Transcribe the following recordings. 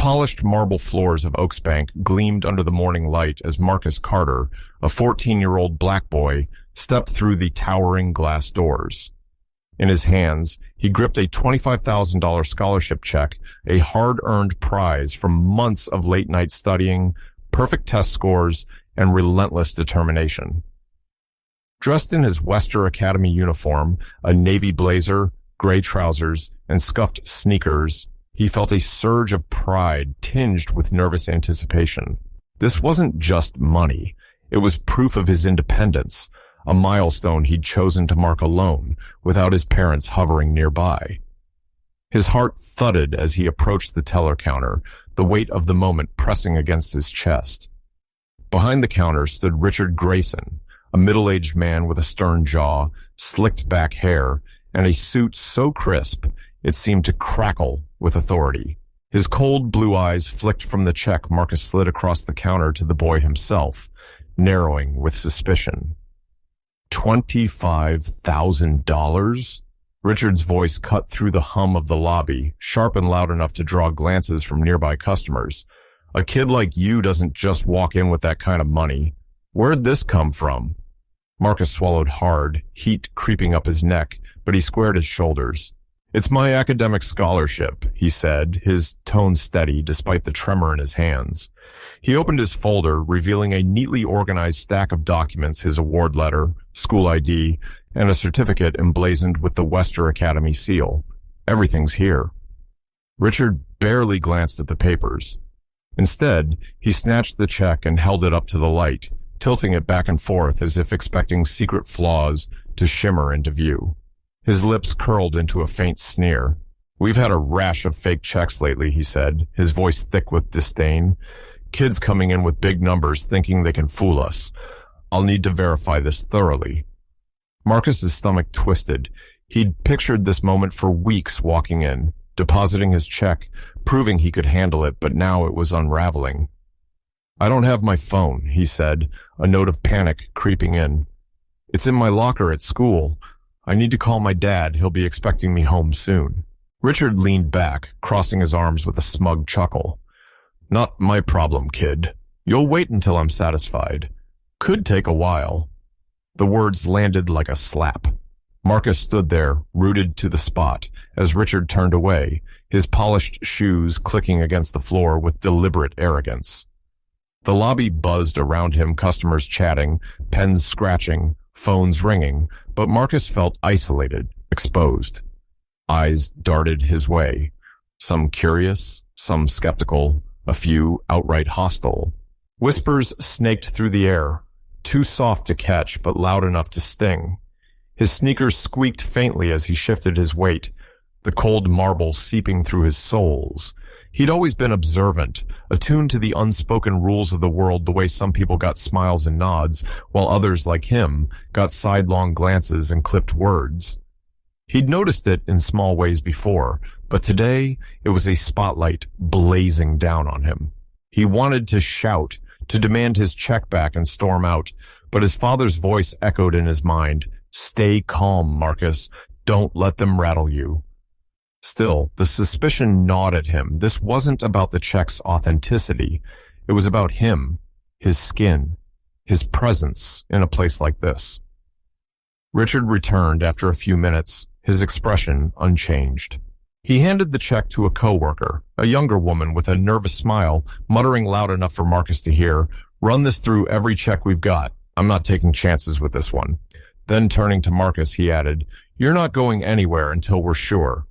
polished marble floors of Oaksbank gleamed under the morning light as Marcus Carter, a 14-year-old black boy, stepped through the towering glass doors. In his hands, he gripped a $25,000 scholarship check, a hard-earned prize from months of late-night studying, perfect test scores, and relentless determination. Dressed in his Wester Academy uniform, a navy blazer, gray trousers, and scuffed sneakers, he felt a surge of pride tinged with nervous anticipation. This wasn't just money. It was proof of his independence, a milestone he'd chosen to mark alone, without his parents hovering nearby. His heart thudded as he approached the teller counter, the weight of the moment pressing against his chest. Behind the counter stood Richard Grayson, a middle-aged man with a stern jaw, slicked back hair, and a suit so crisp it seemed to crackle with authority. His cold blue eyes flicked from the check Marcus slid across the counter to the boy himself, narrowing with suspicion. $25,000? Richard's voice cut through the hum of the lobby, sharp and loud enough to draw glances from nearby customers. A kid like you doesn't just walk in with that kind of money. Where'd this come from? Marcus swallowed hard, heat creeping up his neck, but he squared his shoulders. It's my academic scholarship, he said, his tone steady despite the tremor in his hands. He opened his folder, revealing a neatly organized stack of documents, his award letter, school ID, and a certificate emblazoned with the Wester Academy seal. Everything's here. Richard barely glanced at the papers. Instead, he snatched the check and held it up to the light, tilting it back and forth as if expecting secret flaws to shimmer into view. His lips curled into a faint sneer. We've had a rash of fake checks lately, he said, his voice thick with disdain. Kids coming in with big numbers thinking they can fool us. I'll need to verify this thoroughly. Marcus's stomach twisted. He'd pictured this moment for weeks walking in, depositing his check, proving he could handle it, but now it was unraveling. I don't have my phone, he said, a note of panic creeping in. It's in my locker at school. I need to call my dad. He'll be expecting me home soon. Richard leaned back, crossing his arms with a smug chuckle. Not my problem, kid. You'll wait until I'm satisfied. Could take a while. The words landed like a slap. Marcus stood there, rooted to the spot, as Richard turned away, his polished shoes clicking against the floor with deliberate arrogance. The lobby buzzed around him, customers chatting, pens scratching, phones ringing, but Marcus felt isolated, exposed. Eyes darted his way, some curious, some skeptical, a few outright hostile. Whispers snaked through the air, too soft to catch but loud enough to sting. His sneakers squeaked faintly as he shifted his weight, the cold marble seeping through his soles. He'd always been observant, attuned to the unspoken rules of the world the way some people got smiles and nods, while others, like him, got sidelong glances and clipped words. He'd noticed it in small ways before, but today it was a spotlight blazing down on him. He wanted to shout, to demand his check back and storm out, but his father's voice echoed in his mind. Stay calm, Marcus. Don't let them rattle you. Still, the suspicion gnawed at him. This wasn't about the check's authenticity. It was about him, his skin, his presence in a place like this. Richard returned after a few minutes, his expression unchanged. He handed the check to a coworker, a younger woman with a nervous smile, muttering loud enough for Marcus to hear, "Run this through every check we've got. I'm not taking chances with this one." Then turning to Marcus, he added, "You're not going anywhere until we're sure."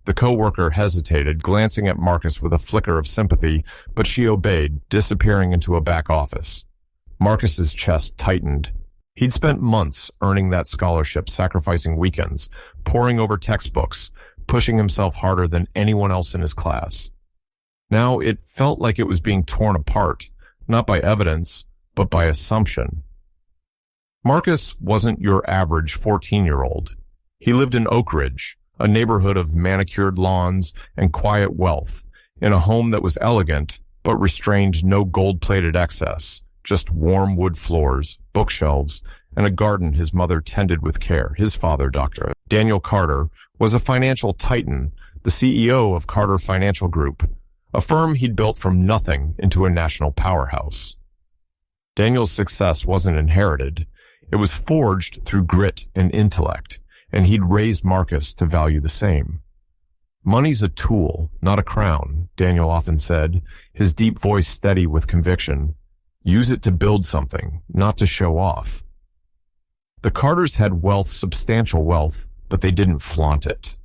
The coworker hesitated, glancing at Marcus with a flicker of sympathy, but she obeyed, disappearing into a back office. Marcus's chest tightened. He'd spent months earning that scholarship, sacrificing weekends, poring over textbooks, pushing himself harder than anyone else in his class. Now it felt like it was being torn apart, not by evidence, but by assumption. Marcus wasn't your average 14-year-old. He lived in Oak Ridge, a neighborhood of manicured lawns and quiet wealth, in a home that was elegant, but restrained no gold-plated excess, just warm wood floors, bookshelves, and a garden his mother tended with care. His father, Dr. Daniel Carter, was a financial titan, the CEO of Carter Financial Group, a firm he'd built from nothing into a national powerhouse. Daniel's success wasn't inherited. It was forged through grit and intellect, and he'd raised Marcus to value the same. Money's a tool, not a crown, Daniel often said, his deep voice steady with conviction. Use it to build something, not to show off. The Carters had wealth, substantial wealth, but they didn't flaunt it.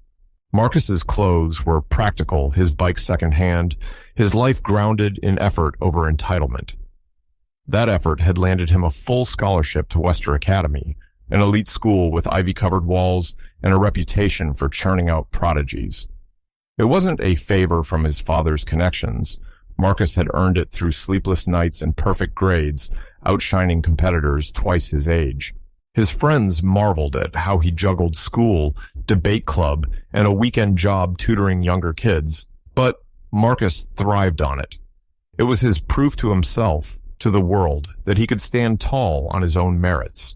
Marcus's clothes were practical, his bike secondhand, his life grounded in effort over entitlement. That effort had landed him a full scholarship to Western Academy, an elite school with ivy-covered walls and a reputation for churning out prodigies. It wasn't a favor from his father's connections. Marcus had earned it through sleepless nights and perfect grades, outshining competitors twice his age. His friends marveled at how he juggled school, debate club, and a weekend job tutoring younger kids, but Marcus thrived on it. It was his proof to himself, to the world, that he could stand tall on his own merits.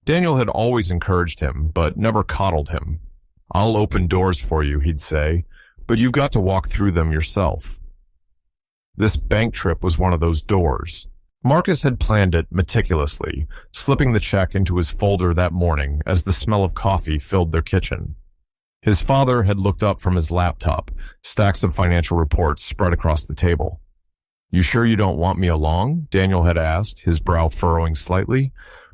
Daniel had always encouraged him, but never coddled him. "I'll open doors for you," he'd say, "but you've got to walk through them yourself." This bank trip was one of those doors. Marcus had planned it meticulously, slipping the check into his folder that morning as the smell of coffee filled their kitchen. His father had looked up from his laptop, stacks of financial reports spread across the table. "You sure you don't want me along?" Daniel had asked, his brow furrowing slightly.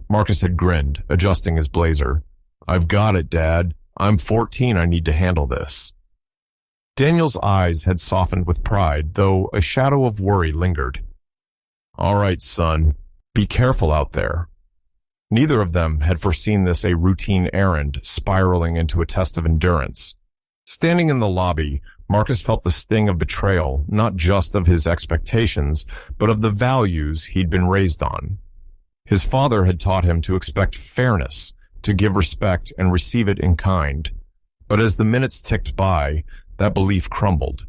Marcus had grinned, adjusting his blazer. "I've got it, Dad. I'm 14. I need to handle this." Daniel's eyes had softened with pride, though a shadow of worry lingered. "All right, son. Be careful out there." Neither of them had foreseen this a routine errand spiraling into a test of endurance. Standing in the lobby, Marcus felt the sting of betrayal, not just of his expectations, but of the values he'd been raised on. His father had taught him to expect fairness, to give respect and receive it in kind. But as the minutes ticked by, that belief crumbled.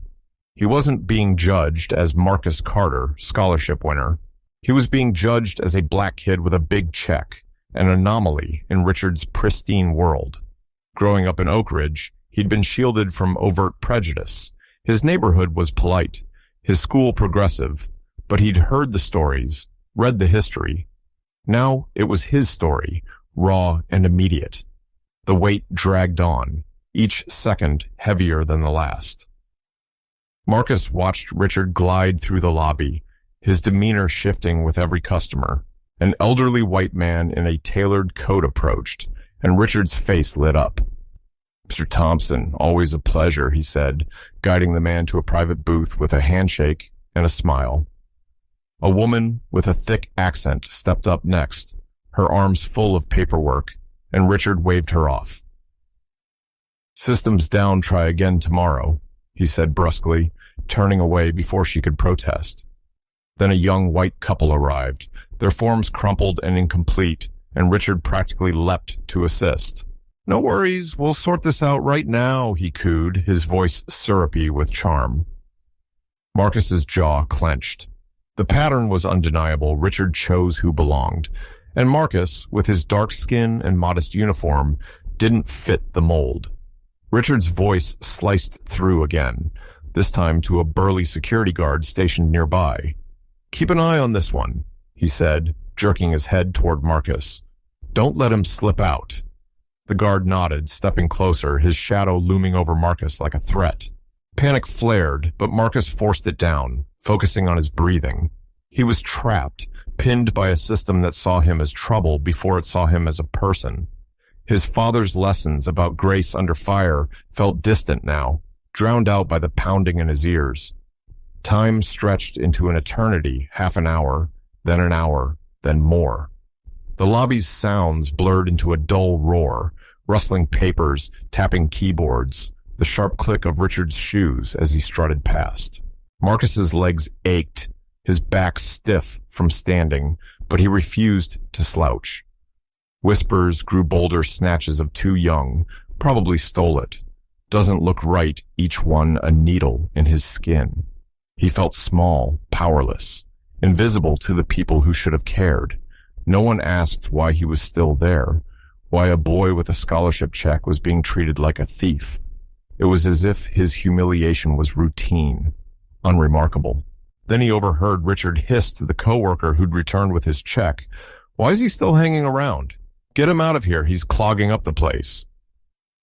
He wasn't being judged as Marcus Carter, scholarship winner. He was being judged as a black kid with a big check, an anomaly in Richard's pristine world. Growing up in Oak Ridge, he'd been shielded from overt prejudice. His neighborhood was polite, his school progressive, but he'd heard the stories, read the history. Now it was his story, raw and immediate. The weight dragged on, each second heavier than the last. Marcus watched Richard glide through the lobby, his demeanor shifting with every customer. An elderly white man in a tailored coat approached, and Richard's face lit up. "Mr. Thompson, always a pleasure," he said, guiding the man to a private booth with a handshake and a smile. A woman with a thick accent stepped up next, her arms full of paperwork, and Richard waved her off. "Systems down, try again tomorrow," he said brusquely, turning away before she could protest. Then a young white couple arrived, their forms crumpled and incomplete, and Richard practically leapt to assist. "No worries, we'll sort this out right now," he cooed, his voice syrupy with charm. Marcus's jaw clenched. The pattern was undeniable. Richard chose who belonged, and Marcus, with his dark skin and modest uniform, didn't fit the mold. Richard's voice sliced through again, this time to a burly security guard stationed nearby. "Keep an eye on this one," he said, jerking his head toward Marcus. "Don't let him slip out." The guard nodded, stepping closer, his shadow looming over Marcus like a threat. Panic flared, but Marcus forced it down, focusing on his breathing. He was trapped, pinned by a system that saw him as trouble before it saw him as a person. His father's lessons about grace under fire felt distant now, drowned out by the pounding in his ears. Time stretched into an eternity, half an hour, then more. The lobby's sounds blurred into a dull roar, rustling papers, tapping keyboards, the sharp click of Richard's shoes as he strutted past. Marcus's legs ached, his back stiff from standing, but he refused to slouch. Whispers grew bolder snatches of "too young, probably stole it. Doesn't look right," each one a needle in his skin. He felt small, powerless, invisible to the people who should have cared. No one asked why he was still there, why a boy with a scholarship check was being treated like a thief. It was as if his humiliation was routine. Unremarkable. Then he overheard Richard hiss to the coworker who'd returned with his check. Why is he still hanging around? Get him out of here, he's clogging up the place.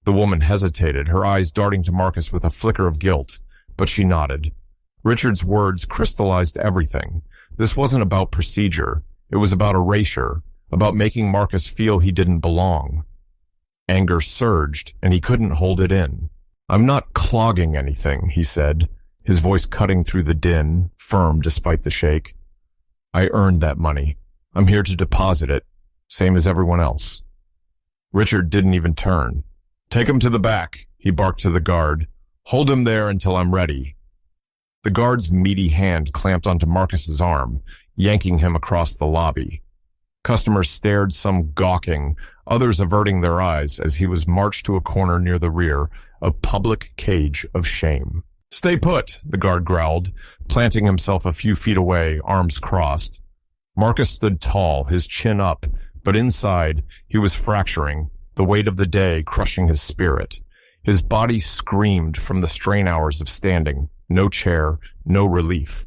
The woman hesitated, her eyes darting to Marcus with a flicker of guilt, but she nodded. Richard's words crystallized everything. This wasn't about procedure. It was about erasure, about making Marcus feel he didn't belong. Anger surged, and he couldn't hold it in. I'm not clogging anything, he said, his voice cutting through the din, firm despite the shake. I earned that money. I'm here to deposit it, same as everyone else. Richard didn't even turn. Take him to the back, he barked to the guard. Hold him there until I'm ready. The guard's meaty hand clamped onto Marcus's arm, yanking him across the lobby. Customers stared, some gawking, others averting their eyes as he was marched to a corner near the rear, a public cage of shame. Stay put, the guard growled, planting himself a few feet away, arms crossed. Marcus stood tall, his chin up, but inside he was fracturing, the weight of the day crushing his spirit. His body screamed from the strain hours of standing, no chair, no relief.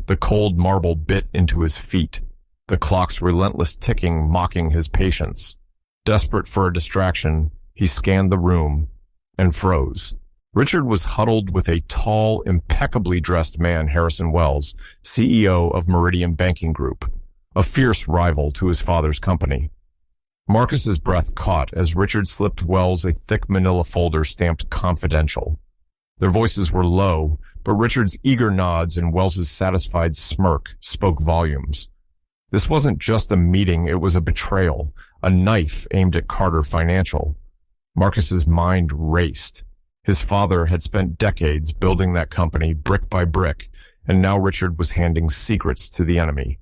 The cold marble bit into his feet, the clock's relentless ticking mocking his patience. Desperate for a distraction, he scanned the room and froze. Richard was huddled with a tall, impeccably dressed man, Harrison Wells, CEO of Meridian Banking Group, a fierce rival to his father's company. Marcus's breath caught as Richard slipped Wells a thick manila folder stamped confidential. Their voices were low, but Richard's eager nods and Wells's satisfied smirk spoke volumes. This wasn't just a meeting, it was a betrayal, a knife aimed at Carter Financial. Marcus's mind raced. His father had spent decades building that company brick by brick, and now Richard was handing secrets to the enemy.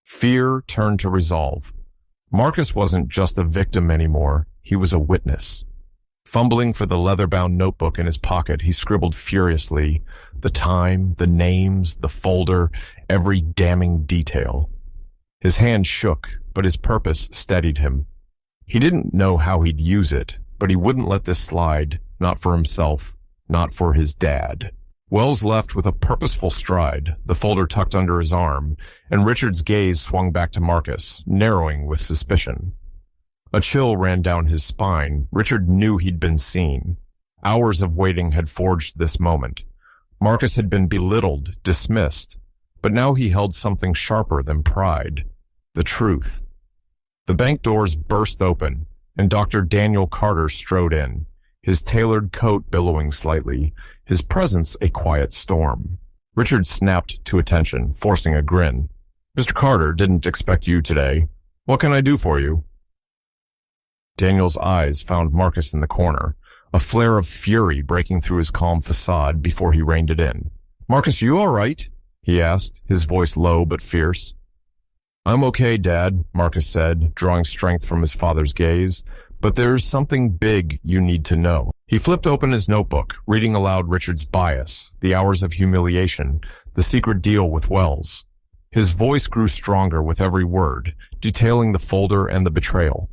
Fear turned to resolve. Marcus wasn't just a victim anymore, he was a witness. Fumbling for the leather-bound notebook in his pocket, he scribbled furiously, the time, the names, the folder, every damning detail. His hand shook, but his purpose steadied him. He didn't know how he'd use it, but he wouldn't let this slide, not for himself, not for his dad. Wells left with a purposeful stride, the folder tucked under his arm, and Richard's gaze swung back to Marcus, narrowing with suspicion. A chill ran down his spine. Richard knew he'd been seen. Hours of waiting had forged this moment. Marcus had been belittled, dismissed, but now he held something sharper than pride, the truth. The bank doors burst open, and Dr. Daniel Carter strode in, his tailored coat billowing slightly, his presence a quiet storm. Richard snapped to attention, forcing a grin. Mr. Carter, didn't expect you today. What can I do for you? Daniel's eyes found Marcus in the corner, a flare of fury breaking through his calm facade before he reined it in. Marcus, you all right? He asked, his voice low but fierce. I'm okay, Dad, Marcus said, drawing strength from his father's gaze, but there's something big you need to know. He flipped open his notebook, reading aloud Richard's bias, the hours of humiliation, the secret deal with Wells. His voice grew stronger with every word, detailing the folder and the betrayal.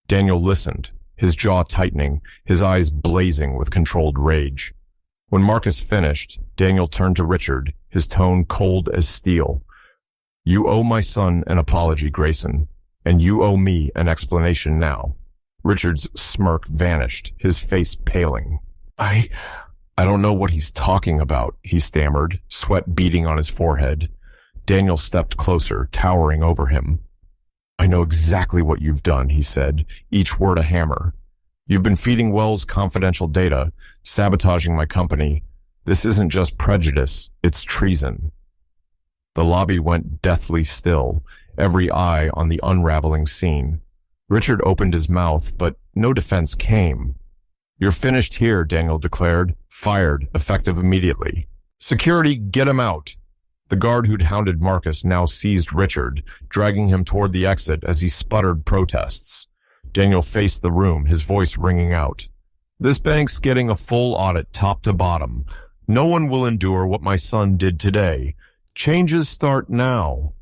Daniel listened, his jaw tightening, his eyes blazing with controlled rage. When Marcus finished, Daniel turned to Richard, his tone cold as steel. You owe my son an apology, Grayson, and you owe me an explanation now. Richard's smirk vanished, his face paling. I don't know what he's talking about, he stammered, sweat beading on his forehead. Daniel stepped closer, towering over him. I know exactly what you've done, he said, each word a hammer. You've been feeding Wells confidential data, sabotaging my company. This isn't just prejudice, it's treason. The lobby went deathly still, every eye on the unraveling scene. Richard opened his mouth, but no defense came. You're finished here, Daniel declared. Fired, effective immediately. Security, get him out. The guard who'd hounded Marcus now seized Richard, dragging him toward the exit as he sputtered protests. Daniel faced the room, his voice ringing out. This bank's getting a full audit top to bottom. No one will endure what my son did today. Changes start now.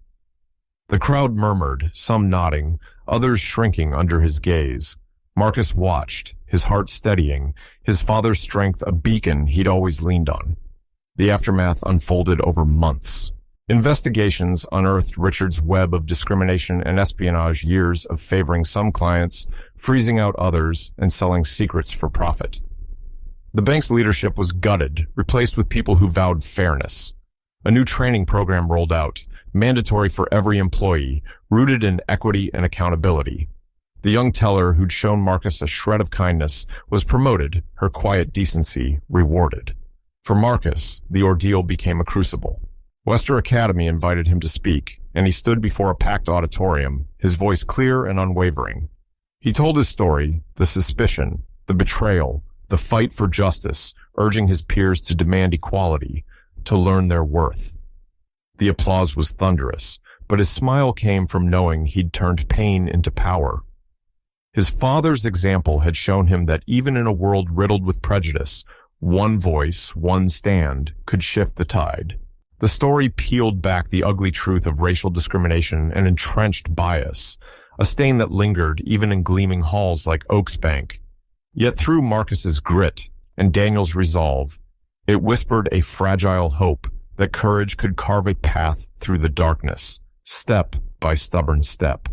The crowd murmured, some nodding, others shrinking under his gaze. Marcus watched, his heart steadying, his father's strength a beacon he'd always leaned on. The aftermath unfolded over months. Investigations unearthed Richard's web of discrimination and espionage, years of favoring some clients, freezing out others, and selling secrets for profit. The bank's leadership was gutted, replaced with people who vowed fairness. A new training program rolled out, mandatory for every employee, rooted in equity and accountability. The young teller who'd shown Marcus a shred of kindness was promoted, her quiet decency rewarded. For Marcus, the ordeal became a crucible. Wester Academy invited him to speak, and he stood before a packed auditorium, his voice clear and unwavering. He told his story, the suspicion, the betrayal, the fight for justice, urging his peers to demand equality, to learn their worth. The applause was thunderous, but his smile came from knowing he'd turned pain into power. His father's example had shown him that even in a world riddled with prejudice, one voice, one stand, could shift the tide. The story peeled back the ugly truth of racial discrimination and entrenched bias, a stain that lingered even in gleaming halls like Oaks Bank. Yet through Marcus's grit and Daniel's resolve, it whispered a fragile hope that courage could carve a path through the darkness, step by stubborn step.